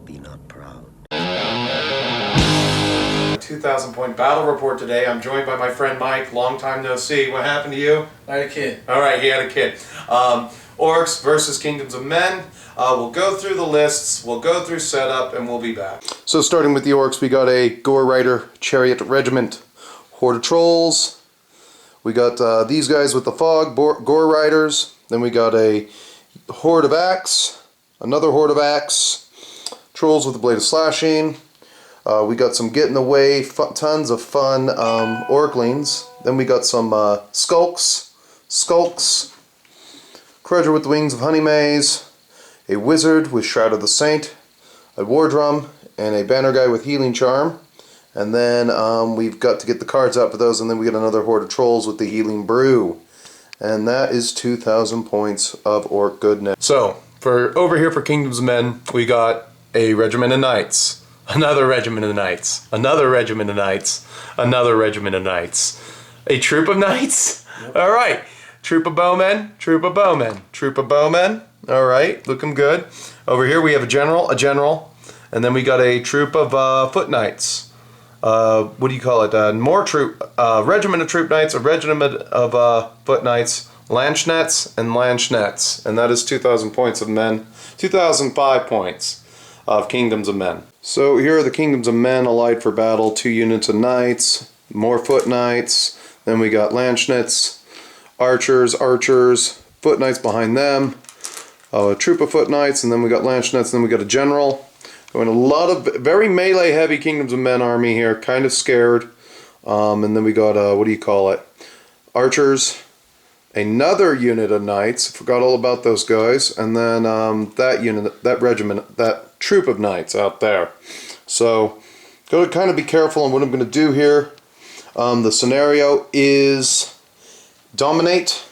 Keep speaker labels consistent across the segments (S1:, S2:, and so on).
S1: be not proud.
S2: 2,000 point battle report today. I'm joined by my friend Mike. Long time no see. What happened to you?
S3: I had a kid.
S2: Alright, he had a kid. Orcs versus Kingdoms of Men. We'll go through the lists, we'll go through setup, and we'll be back. So starting with the Orcs, we got a Gore Rider Chariot Regiment, Horde of Trolls. We got these guys with the Fog, Gore Riders. Then we got a Horde of Axe, another Horde of Axe, Trolls with the Blade of Slashing. We got some Get in the Way, tons of fun Orklings. Then we got some Skulks, Crudger with the Wings of Honey Maze, a Wizard with Shroud of the Saint, a War Drum, and a Banner Guy with Healing Charm. And then we've got to get the cards out for those, and then we get another Horde of Trolls with the Healing Brew. And that is 2,000 points of Orc goodness. So, for over here for Kingdoms of Men, we got a Regiment of Knights, another Regiment of Knights, another Regiment of Knights, another Regiment of Knights, a Troop of Knights. Yep. All right, Troop of Bowmen, Troop of Bowmen, Troop of Bowmen. All right, looking good. Over here we have a general, and then we got a troop of Foot Knights. What do you call it? Regiment of Troop Knights, a regiment of Foot Knights, Lanchnettes, and Lanchnettes. And that is 2,000 points of men, 2,005 points of Kingdoms of Men. So here are the Kingdoms of Men allied for battle. 2 units of Knights, more Foot Knights, then we got Lanchnettes, Archers, Foot Knights behind them, a troop of Foot Knights, and then we got Lanchnettes, and then we got a general. Going a lot of very melee heavy Kingdoms of Men army here, kind of scared. And then we got, what do you call it? Archers, another unit of Knights, forgot all about those guys, and then that unit, that regiment, that troop of Knights out there. So, gotta kind of be careful on what I'm going to do here. The scenario is dominate.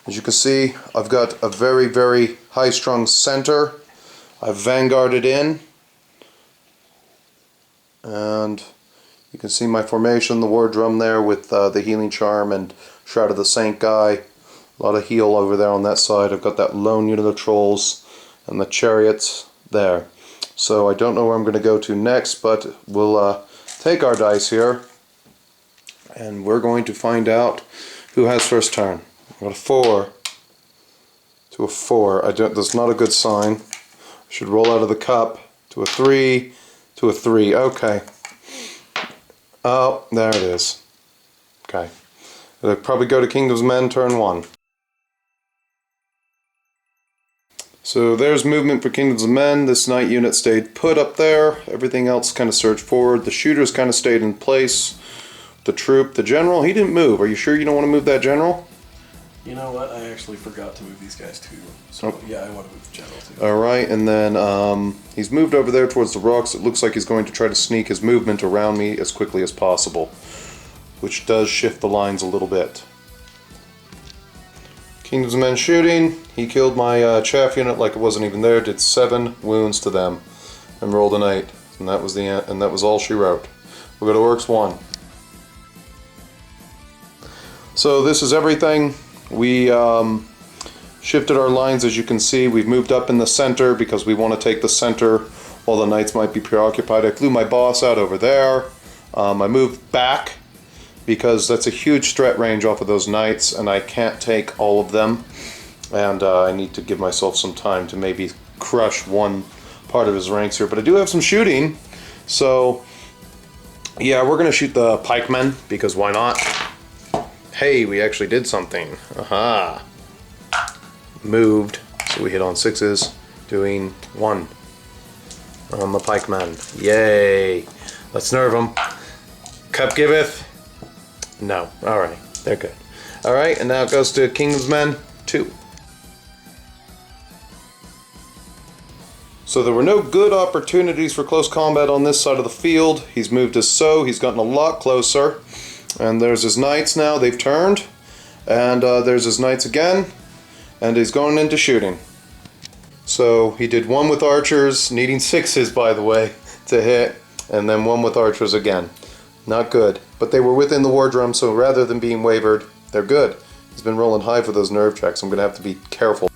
S2: As you can see, I've got a very, very high-strung center. I've vanguarded in. And you can see my formation, the War Drum there with the Healing Charm and Shroud of the Saint guy. A lot of heal over there on that side. I've got that lone unit of Trolls and the Chariots there. So I don't know where I'm going to go to next, but we'll take our dice here. And we're going to find out who has first turn. I got a 4 to a 4. That's not a good sign. I should roll out of the cup to a 3 to a 3. Okay. Oh, there it is. Okay. It'll probably go to Kingdoms of Men turn 1. So there's movement for Kingdoms of Men. This Knight unit stayed put up there. Everything else kind of surged forward. The shooters kind of stayed in place. The troop, the general, he didn't move. Are you sure you don't want to move that general?
S3: You know what? I actually forgot to move these guys too. So yeah, I want to move the general too.
S2: Alright, and then he's moved over there towards the rocks. It looks like he's going to try to sneak his movement around me as quickly as possible, which does shift the lines a little bit. Kingdoms of Men shooting. He killed my chaff unit like it wasn't even there. Did 7 wounds to them and rolled an 8. And that was the end, and that was all she wrote. We'll go to Orcs 1. So this is everything. We shifted our lines, as you can see. We've moved up in the center because we want to take the center while the Knights might be preoccupied. I flew my boss out over there. I moved back because that's a huge threat range off of those Knights, and I can't take all of them. And I need to give myself some time to maybe crush one part of his ranks here. But I do have some shooting, so yeah, we're going to shoot the pikemen because why not? Hey, we actually did something. Aha. Moved. So we hit on 6s, doing 1 on the pikemen. Yay. Let's nerve them. Cup giveth. No. Alright. They're good. Alright, and now it goes to Kingdoms Men 2. So there were no good opportunities for close combat on this side of the field. He's moved us so. He's gotten a lot closer. And there's his Knights now, they've turned. And there's his Knights again. And he's going into shooting. So he did 1 with Archers, needing 6s by the way, to hit. And then 1 with Archers again. Not good. But they were within the War Drum, so rather than being wavered, they're good. He's been rolling high for those nerve checks. I'm going to have to be careful.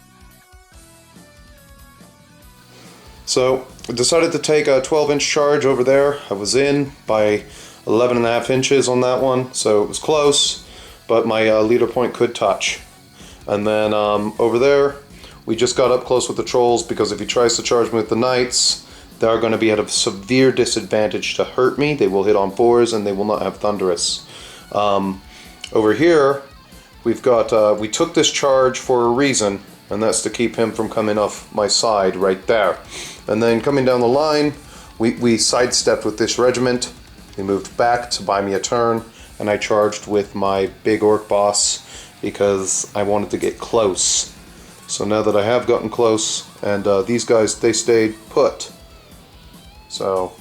S2: So I decided to take a 12-inch charge over there. I was in by 11.5 inches on that one, so it was close, but my leader point could touch. And then over there, we just got up close with the trolls, because if he tries to charge me with the knights, they're going to be at a severe disadvantage to hurt me. They will hit on 4s and they will not have thunderous. Over here, we've got, we took this charge for a reason, and that's to keep him from coming off my side right there. And then coming down the line, we sidestepped with this regiment. We moved back to buy me a turn, and I charged with my big orc boss because I wanted to get close. So now that I have gotten close, and these guys, they stayed put. So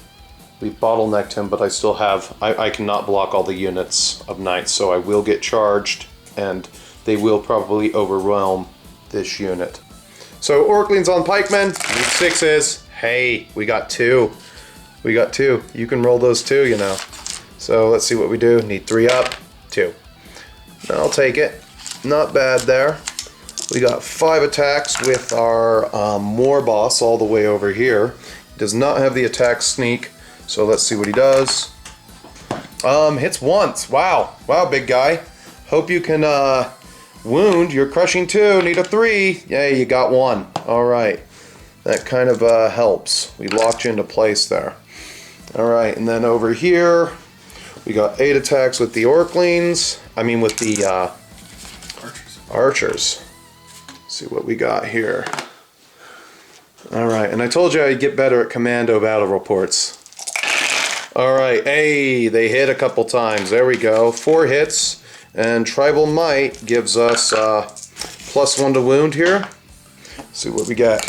S2: we bottlenecked him, but I still have, I cannot block all the units of knights, so I will get charged, and they will probably overwhelm this unit. So Orklings on pikemen, need 6s. Hey, we got 2. We got 2. You can roll those too, you know. So let's see what we do. Need 3 up, 2. I'll take it. Not bad there. We got 5 attacks with our Moor boss all the way over here. He does not have the attack sneak, so let's see what he does. Hits once. Wow. Wow, big guy. Hope you can wound. You're crushing 2. Need a 3. Yay, you got 1. Alright. That kind of helps. We locked you into place there. Alright, and then over here, we got 8 attacks with the Orklings. I mean with the archers. Let's see what we got here. Alright, and I told you I'd get better at commando battle reports. Alright, hey, they hit a couple times. There we go. 4 hits, and Tribal Might gives us +1 to wound here. Let's see what we got.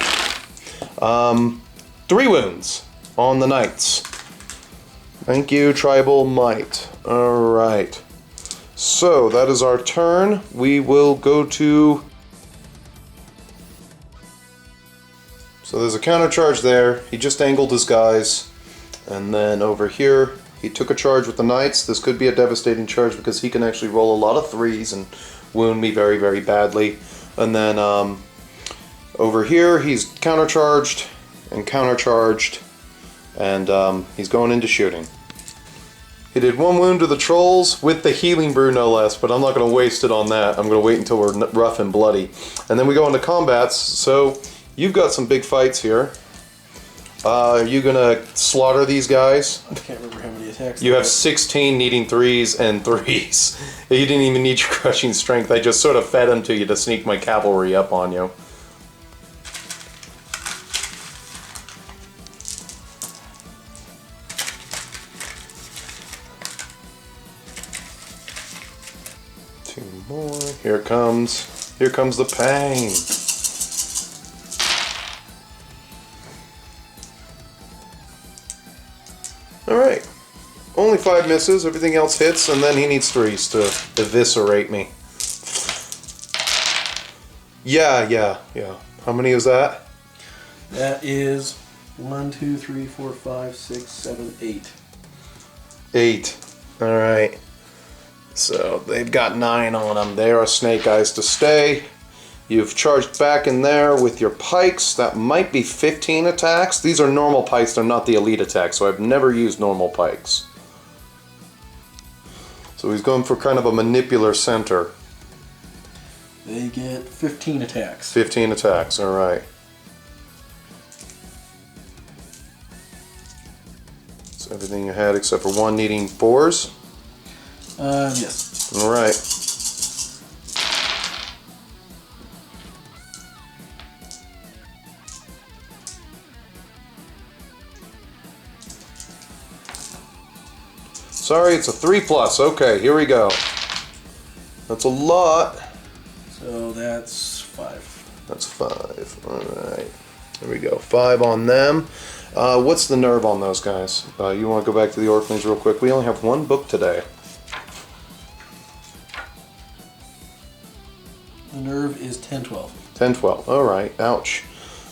S2: 3 wounds on the knights. Thank you, Tribal Might. Alright. So, that is our turn. We will go to... So there's a counter charge there. He just angled his guys. And then over here, he took a charge with the knights. This could be a devastating charge because he can actually roll a lot of 3s and wound me very, very badly. And then over here, he's countercharged and countercharged. And he's going into shooting. He did 1 wound to the trolls with the healing brew, no less, but I'm not going to waste it on that. I'm going to wait until we're rough and bloody. And then we go into combats. So you've got some big fights here. Are you going to slaughter these guys?
S3: I can't remember how many attacks.
S2: You have 16 needing 3s and 3s. You didn't even need your crushing strength. I just sort of fed them to you to sneak my cavalry up on you. More. Here it comes. Here comes the pain. Alright. Only 5 misses. Everything else hits, and then he needs 3s to eviscerate me. Yeah. How many is that?
S3: That is 1, 2, 3, 4, 5, 6, 7, 8.
S2: 8. Alright. So they've got 9 on them. They are snake eyes to stay. You've charged back in there with your pikes. That might be 15 attacks. These are normal pikes. They're not the elite attacks, so I've never used normal pikes. So he's going for kind of a manipular center.
S3: They get 15 attacks.
S2: 15 attacks, alright. That's everything you had except for 1 needing 4s.
S3: Yes.
S2: Alright. Sorry, it's a 3+. Okay, here we go. That's a lot.
S3: So that's 5.
S2: That's 5. Alright. There we go. 5 on them. What's the nerve on those guys? You want to go back to the Orklings real quick? We only have 1 book today.
S3: The nerve is 10-12.
S2: 10-12. Alright. Ouch.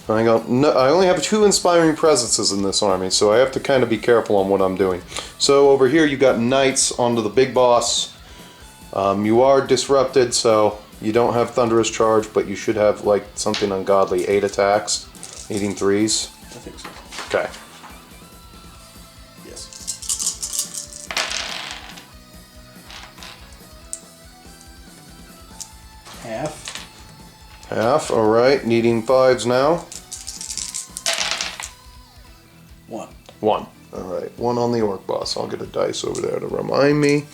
S2: I only have 2 inspiring presences in this army, so I have to kind of be careful on what I'm doing. So over here you got knights onto the big boss. You are disrupted, so you don't have thunderous charge, but you should have like something ungodly. 8 attacks, needing 3s.
S3: I think so.
S2: Okay.
S3: Yes. Half.
S2: Half, alright. Needing 5s now.
S3: 1.
S2: 1. Alright, 1 on the orc boss. I'll get a dice over there to remind me.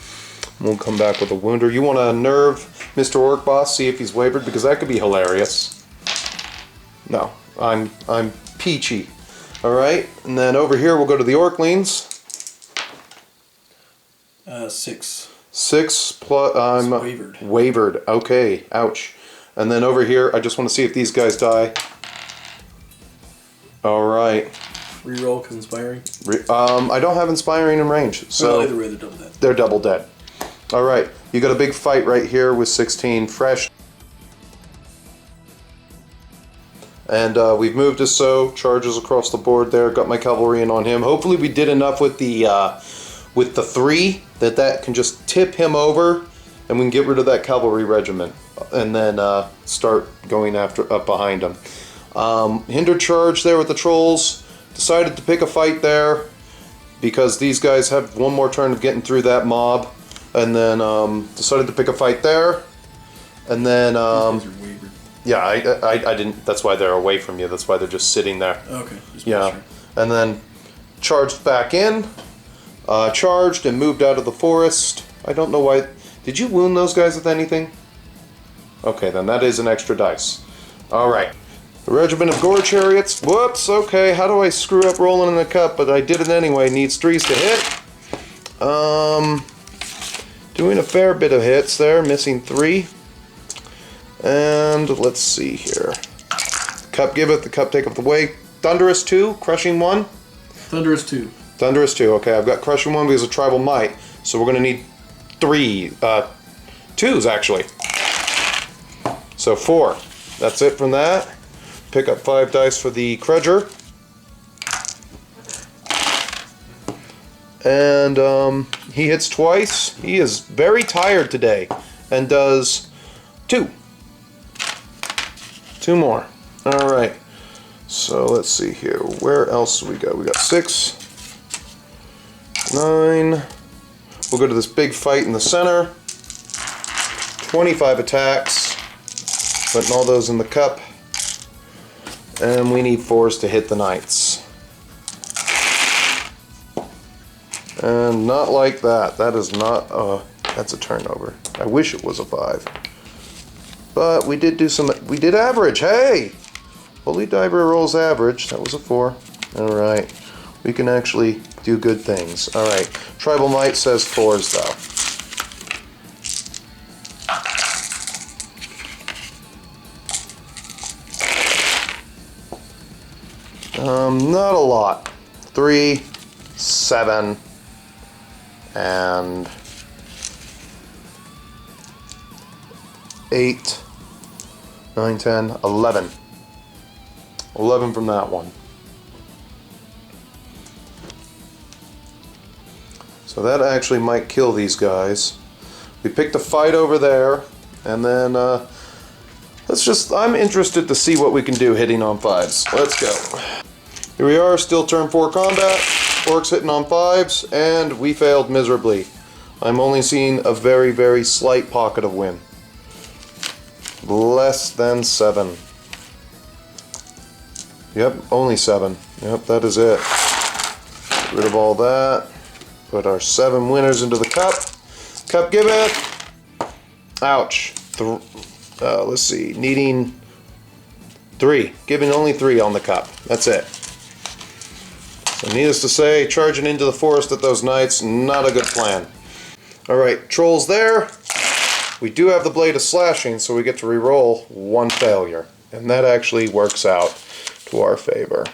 S2: We'll come back with a wounder. You want to nerve Mr. Orc Boss, see if he's wavered, because that could be hilarious. No, I'm peachy. Alright, and then over here we'll go to the Orclings.
S3: 6.
S2: 6 plus, I'm
S3: wavered.
S2: Wavered, okay, ouch. And then over here, I just want to see if these guys die. Alright.
S3: Reroll because inspiring?
S2: I don't have inspiring in range, so...
S3: Well, either way, they're double dead.
S2: They're double dead. Alright, you got a big fight right here with 16 fresh. And we've moved us so, charges across the board there, got my cavalry in on him. Hopefully we did enough with the 3 that can just tip him over and we can get rid of that cavalry regiment and then start going after up behind him. Hindered charge there with the trolls. Decided to pick a fight there because these guys have one more turn of getting through that mob. And then decided to pick a fight there. And then yeah, I didn't. That's why they're away from you. That's why they're just sitting there.
S3: Okay.
S2: Yeah. Sure. And then charged back in. Charged and moved out of the forest. I don't know why. Did you wound those guys with anything? Okay, then that is an extra dice. All right. The regiment of gore chariots. Whoops. Okay. How do I screw up rolling in the cup? But I did it anyway. Needs 3s to hit. Doing a fair bit of hits there, missing 3. And let's see here. Cup giveth, the cup taketh away. Thunderous 2, crushing 1.
S3: Thunderous 2.
S2: Thunderous 2, okay, I've got crushing 1 because of tribal might. So we're going to need 3, 2s actually. So 4. That's it from that. Pick up 5 dice for the Crudger. And he hits twice. He is very tired today and does 2. 2 more. Alright. So let's see here. Where else do we go? We got 6, 9. We'll go to this big fight in the center. 25 attacks. Putting all those in the cup. And we need 4s to hit the knights. And not like that. That is not that's a turnover. I wish it was a 5. But we did do some, we did average. Hey! Holy Diver rolls average. That was a 4. Alright. We can actually do good things. Alright. Tribal Might says 4s though. Not a lot. 3, 7, and 8, 9, 10, 11. 11 from that one. So that actually might kill these guys. We picked a fight over there, and then I'm interested to see what we can do hitting on 5s. Let's go. Here we are, still turn 4 combat. Orcs hitting on 5s, and we failed miserably. I'm only seeing a very, very slight pocket of win. Less than 7. Yep, only 7. Yep, that is it. Get rid of all that. Put our 7 winners into the cup. Cup giveth. Ouch. Let's see, needing 3. Giving only 3 on the cup. That's it. So needless to say, charging into the forest at those knights, not a good plan. Alright, trolls there. We do have the Blade of Slashing, so we get to re-roll 1 failure. And that actually works out to our favor.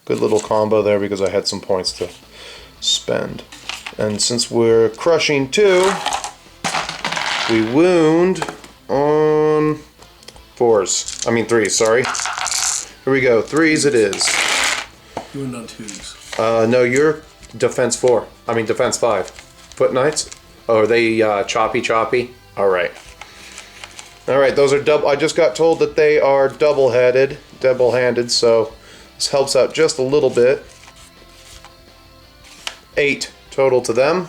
S2: Good little combo there because I had some points to spend. And since we're crushing 2, we wound on 4s. I mean 3s, sorry. Here we go, 3s it is.
S3: Wound on 2s.
S2: No, you're defense 4. I mean defense 5. Foot knights? Oh, are they choppy? Alright. Alright, those are double. I just got told that they are double-handed, so This helps out just a little bit. 8 total to them.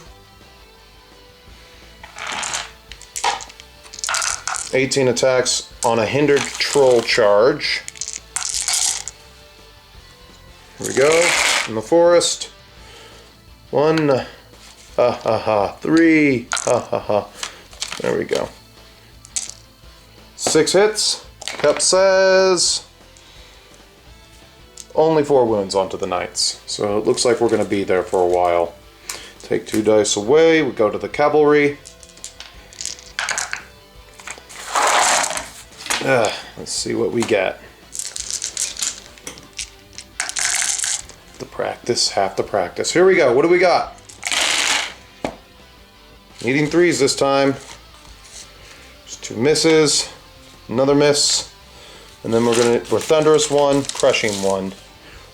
S2: 18 attacks on a hindered troll charge. Here we go. In the forest. 1, ha ha ha. 3, ha ha ha. There we go. 6 hits. Cup says only 4 wounds onto the knights. So it looks like we're going to be there for a while. Take 2 dice away. We go to the cavalry. Let's see what we get. The practice, half the practice. Here we go. What do we got? Needing 3s this time. There's 2 misses. Another miss. And then we're thunderous 1, crushing 1.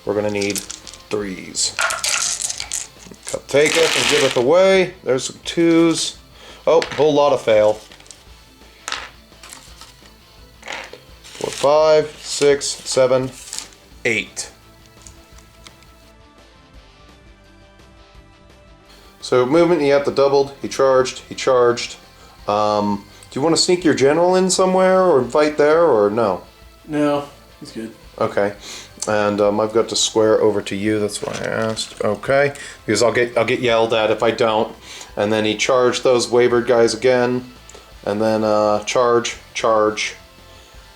S2: We're gonna need 3s. Cup taketh and giveth away. There's some 2s. Oh, whole lot of fail. 4, 5, 6, 7, 8. So movement, he had the doubled. He charged. He charged. Do you want to sneak your general in somewhere or fight there or no?
S3: No, he's good.
S2: Okay. And I've got to square over to you. That's why I asked. Okay, because I'll get yelled at if I don't. And then he charged those wavered guys again, and then charge,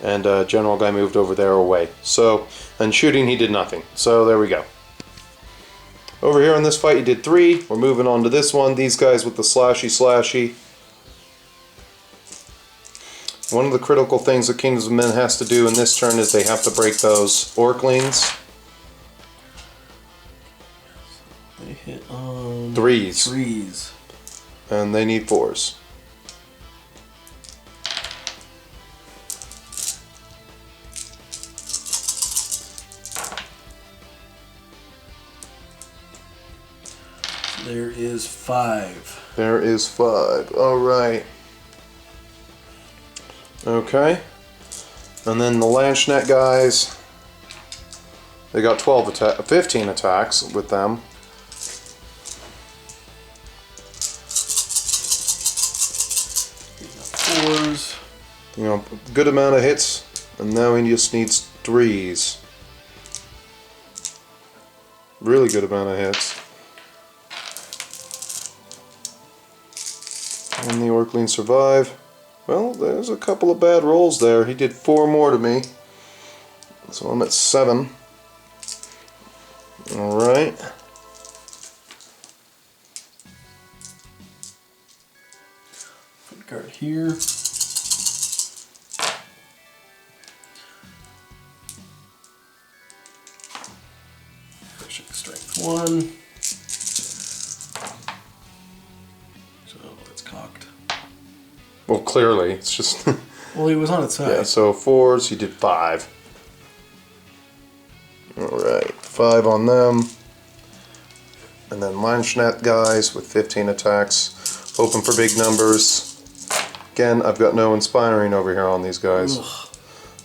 S2: and general guy moved over there away. So, and shooting he did nothing. So there we go. Over here in this fight he did 3. We're moving on to this one. These guys with the slashy. One of the critical things that Kingdoms of Men has to do in this turn is they have to break those Orclings.
S3: They hit on
S2: 3s.
S3: 3s.
S2: And they need 4s.
S3: There is 5.
S2: There is 5. Alright. Okay. And then the Lanchnet guys, they got 15 attacks with them.
S3: Fours.
S2: You know, good amount of hits, and now he just needs 3s. Really good amount of hits. And the Orclings survive. Well, there's a couple of bad rolls there. He did 4 more to me. So I'm at 7. Alright.
S3: Put a card here. Strength 1. So it's cocked.
S2: Well, clearly, it's just...
S3: Well, he was on its side.
S2: Yeah, so 4s, he did 5. Alright, 5 on them. And then Lanchnet guys with 15 attacks. Hoping for big numbers. Again, I've got no inspiring over here on these guys.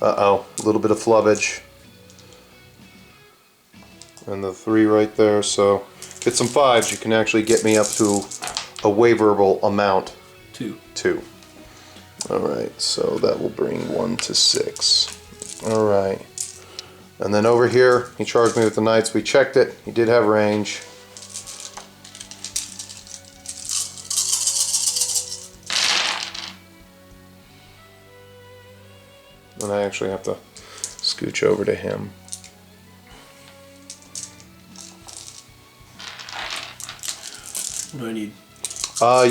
S2: Uh-oh, a little bit of flubbage. And the 3 right there, so get some 5s, you can actually get me up to a waverable amount.
S3: 2.
S2: 2. Alright, so that will bring 1 to 6. Alright. And then over here, he charged me with the knights. We checked it. He did have range. And I actually have to scooch over to him.
S3: What do I need?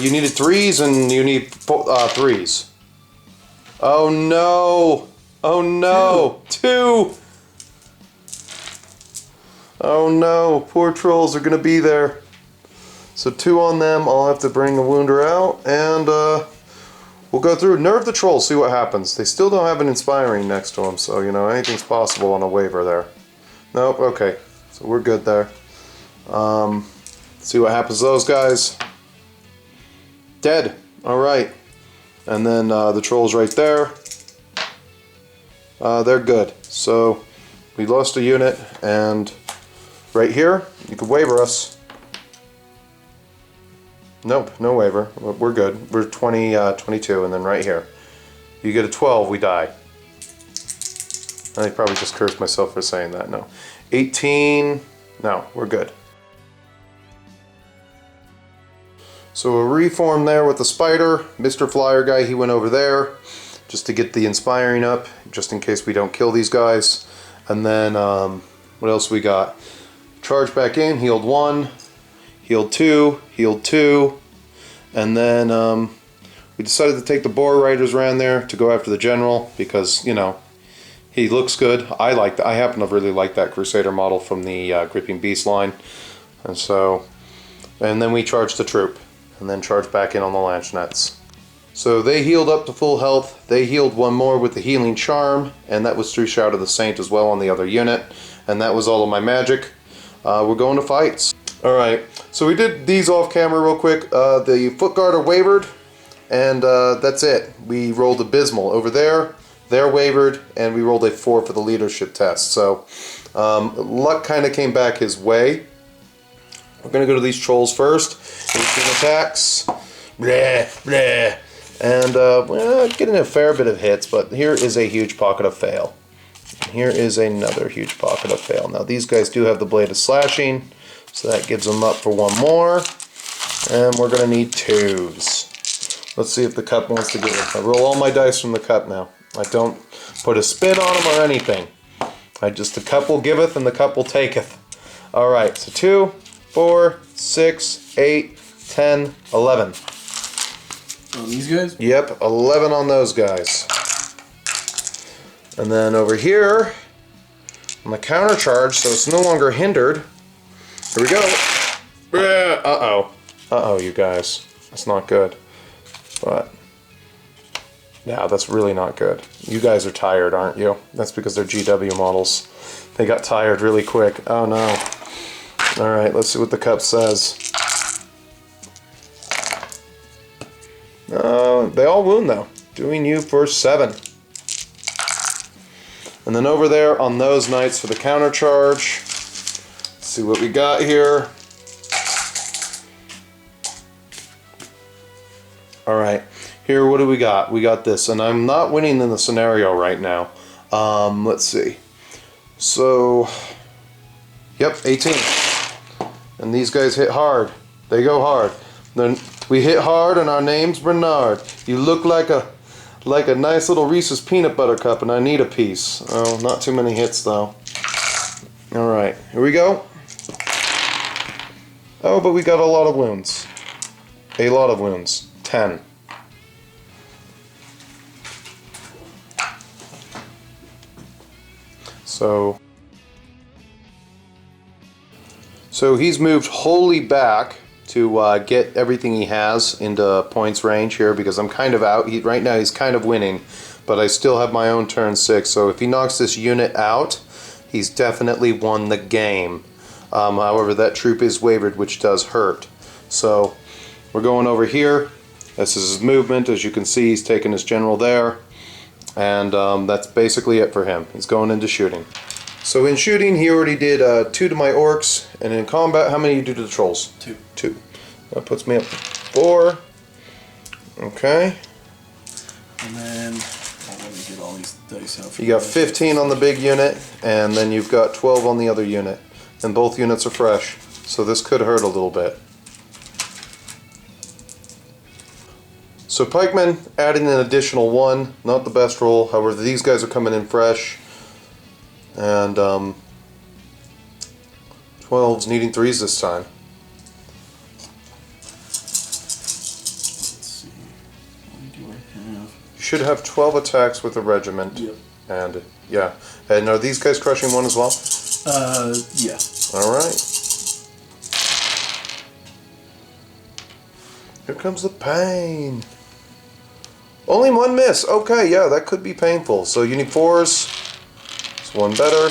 S2: You needed 3s and you need 3s. Oh no! Oh no! 2! Oh no! Poor trolls are gonna be there. So 2 on them. I'll have to bring a wounder out and we'll go through. Nerve the trolls, see what happens. They still don't have an inspiring next to them, so you know anything's possible on a waiver there. Nope. Okay. So we're good there. See what happens to those guys. Dead. Alright. And then the trolls right there. They're good. So we lost a unit, and right here, you could waiver us. Nope, no waiver. We're good. We're 22, and then right here. You get a 12, we die. I probably just cursed myself for saying that. No. 18. No, we're good. So a reform there with the spider. Mr. Flyer guy, he went over there just to get the inspiring up, just in case we don't kill these guys. And then, what else we got? Charge back in, healed 1, healed 2, healed 2. And then we decided to take the Boar Riders around there to go after the General because, you know, he looks good. I like that. I happen to really like that Crusader model from the Gripping Beast line. And so, and then we charged the troop and then charged back in on the Lanchnettes. So they healed up to full health. They healed one more with the Healing Charm, and that was through Shout of the Saint as well on the other unit. And that was all of my magic. We're going to fights. Alright, so we did these off camera real quick. The Foot Guard are wavered, and that's it. We rolled abysmal over there. They're wavered, and we rolled a 4 for the leadership test. So luck kind of came back his way. We're going to go to these trolls first. 18 attacks. Bleh, bleh. And well, getting a fair bit of hits, but here is a huge pocket of fail. Here is another huge pocket of fail. Now these guys do have the Blade of Slashing, so that gives them up for 1 more. And we're going to need 2s. Let's see if the cup wants to give it. I roll all my dice from the cup now. I don't put a spin on them or anything. The cup will giveth and the cup will taketh. Alright, so 2, 4, 6, 8, 10, 11.
S3: On these guys?
S2: Yep, 11 on those guys. And then over here, on the counter charge, so it's no longer hindered. Here we go. Uh-oh. Uh-oh, you guys. That's not good. But, yeah, that's really not good. You guys are tired, aren't you? That's because they're GW models. They got tired really quick. Oh, no. Alright, let's see what the cup says. They all wound, though. Doing you for 7. And then over there on those knights for the counter charge. Let's see what we got here. Alright, here what do we got? We got this, and I'm not winning in the scenario right now. Let's see. So, yep, 18. And these guys hit hard. They go hard. Then we hit hard, and our name's Bernard. You look like a nice little Reese's peanut butter cup, and I need a piece. Oh, not too many hits though. Alright, here we go. Oh, but we got a lot of wounds. A lot of wounds. 10. So he's moved wholly back to get everything he has into points range here because I'm kind of out. Right now he's kind of winning, but I still have my own turn 6. So if he knocks this unit out, he's definitely won the game. However, that troop is wavered, which does hurt. So we're going over here. This is his movement. As you can see, he's taking his general there. And that's basically it for him. He's going into shooting. So in shooting, he already did 2 to my orcs. And in combat, how many you do to the trolls?
S3: 2.
S2: 2. That puts me up to 4. Okay.
S3: And then, let me get all these dice out.
S2: You got 15 on the big unit, and then you've got 12 on the other unit. And both units are fresh. So this could hurt a little bit. So pikemen adding an additional 1, not the best roll. However, these guys are coming in fresh. And 12's needing 3s this time.
S3: Let's see. How many do I have?
S2: You should have 12 attacks with a regiment.
S3: Yep.
S2: And yeah. And are these guys crushing 1 as well?
S3: Yeah.
S2: Alright. Here comes the pain. Only 1 miss. Okay, yeah, that could be painful. So you need 4s. It's 1 better.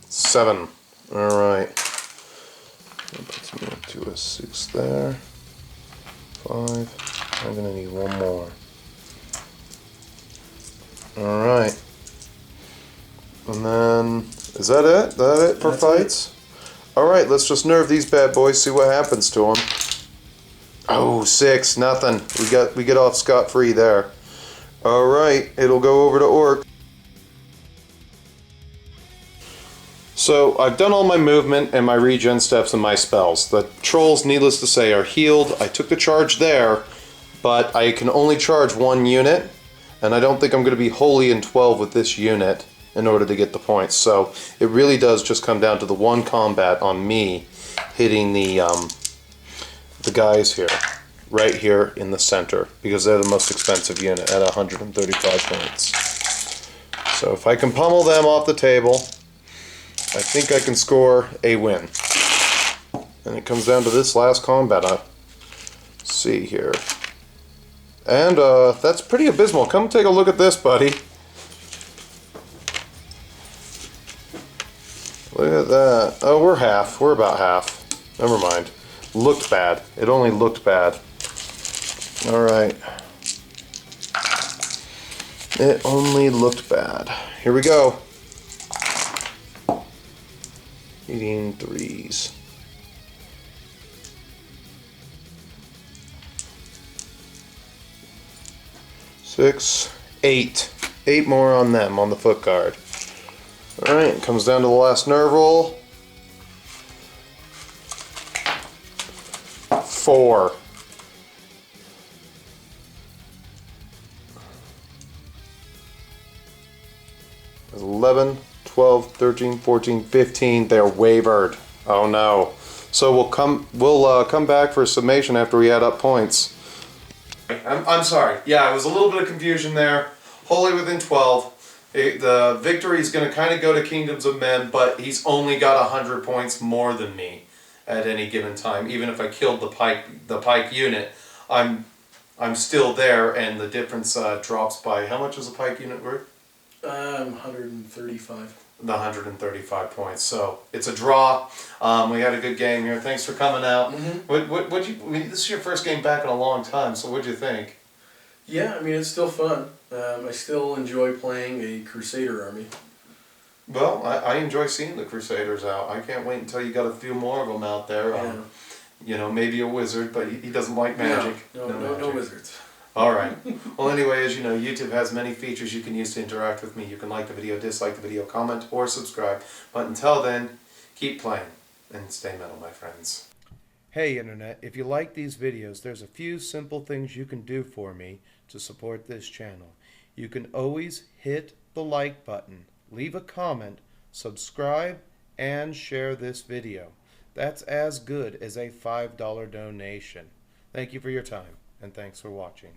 S2: Seven. Alright. That puts me up to a a 6 there. 5. I'm gonna need one more. Alright. And then, is that it? That it for
S3: That's
S2: fights? Alright, let's just nerve these bad boys, see what happens to them. Oh, 6, nothing. We get off scot-free there. Alright, it'll go over to Orc. So, I've done all my movement and my regen steps and my spells. The trolls, needless to say, are healed. I took the charge there, but I can only charge one unit, and I don't think I'm going to be wholly in 12 with this unit in order to get the points. So, it really does just come down to the one combat on me hitting the guys here, right here in the center, because they're the most expensive unit at 135 points. So, if I can pummel them off the table, I think I can score a win. And it comes down to this last combat. Let's see here. And that's pretty abysmal. Come take a look at this, buddy. Look at that. Oh, we're half. We're about half. Never mind. Looked bad. It only looked bad. Alright. It only looked bad. Here we go. Eating 3s. 6, 8. 8 more on them, on the foot guard. Alright, comes down to the last nerve roll. 4. 11, 12, 13, 14, 15. They're wavered. Oh no. So we'll come back for a summation after we add up points. I'm sorry. Yeah, it was a little bit of confusion there. Wholly within 12. The victory is going to kind of go to Kingdoms of Men, but he's only got 100 points more than me at any given time. Even if I killed the pike unit, I'm still there, and the difference drops by, how much is a pike unit worth?
S3: 135.
S2: The 135 points. So it's a draw. We had a good game here. Thanks for coming out.
S3: Mm-hmm.
S2: This is your first game back in a long time. So what'd you think?
S3: Yeah, I mean, it's still fun. I still enjoy playing a Crusader army.
S2: Well, I enjoy seeing the Crusaders out. I can't wait until you got a few more of them out there.
S3: Yeah.
S2: You know, maybe a wizard, but he doesn't like magic.
S3: No wizards.
S2: Alright. Well, anyway, as you know, YouTube has many features you can use to interact with me. You can like the video, dislike the video, comment, or subscribe. But until then, keep playing and stay metal, my friends. Hey, Internet. If you like these videos, there's a few simple things you can do for me to support this channel. You can always hit the like button, leave a comment, subscribe, and share this video. That's as good as a $5 donation. Thank you for your time, and thanks for watching.